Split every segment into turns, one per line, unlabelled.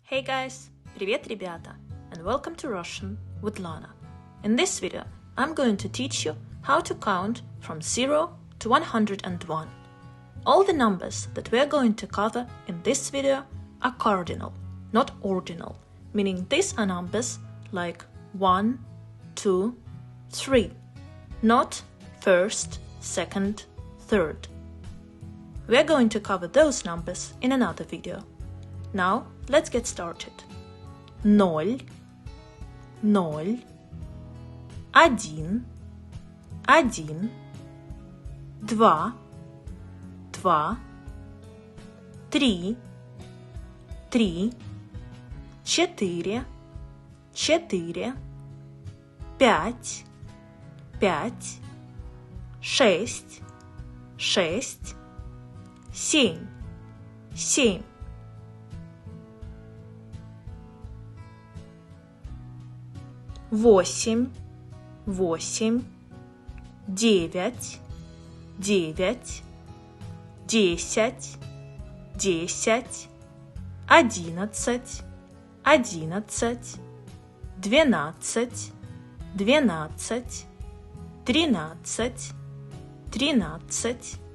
Hey guys! Привет, ребята! And welcome to Russian with Lana. In this video, I'm going to teach you how to count from 0 to 101. All the numbers that we're going to cover in this video are cardinal, not ordinal, meaning these are numbers like 1, 2, 3, not first, second, third. We're going to cover those numbers in another video. Now, let's get started. 0, 0, 1, 1, 2, 2, 3, 3, 4, 4, 5, 5, 6, 6, 7, 7. 8, 8, 9, 9,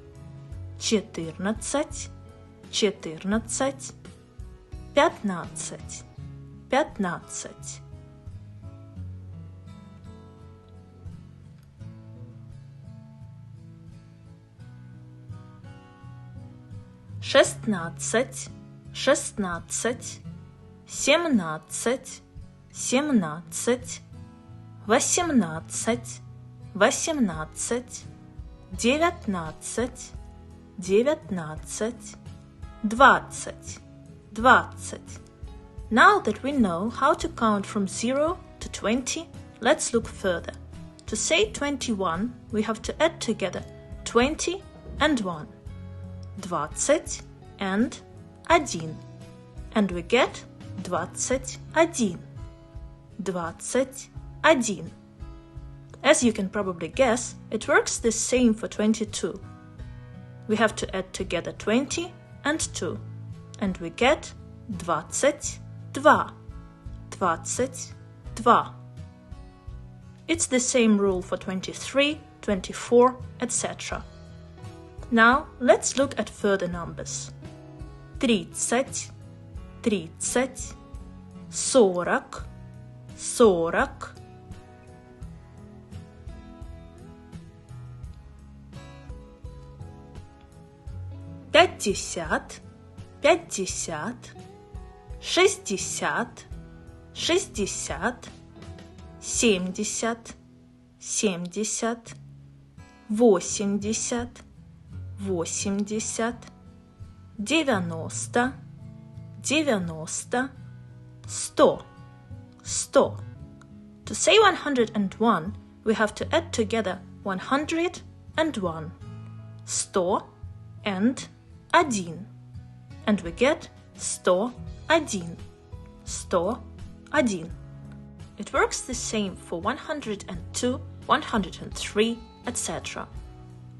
10, 10, 11, 11, 12, 12, 13, 13, 14, 14, 15, 15. Шестнадцать, 16, 17, 17, 18, 18, 19, 19, 20, 20. Now that we know how to count from 0 to 20, let's look further. To say 21, we have to add together 20 and 1. 20 and 1. And we get 21. 21. As you can probably guess, it works the same for 22. We have to add together 20 and 2. And we get 22. 22. It's the same rule for 23, 24, etc. Now, let's look at further numbers. 30, 30, 40, 40, 50, 50, 60, 60, 70, 70, 80, 80, 90, 90, 100, 100. To say 101, we have to add together 100 and 1, 100 and 1, and we get 101, 101. It works the same for 102, 103, etc.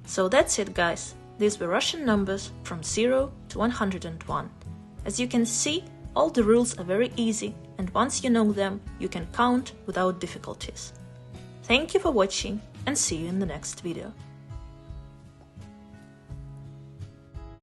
So that's it, guys. These were Russian numbers from 0 to 101. As you can see, all the rules are very easy, and once you know them, you can count without difficulties. Thank you for watching, and see you in the next video.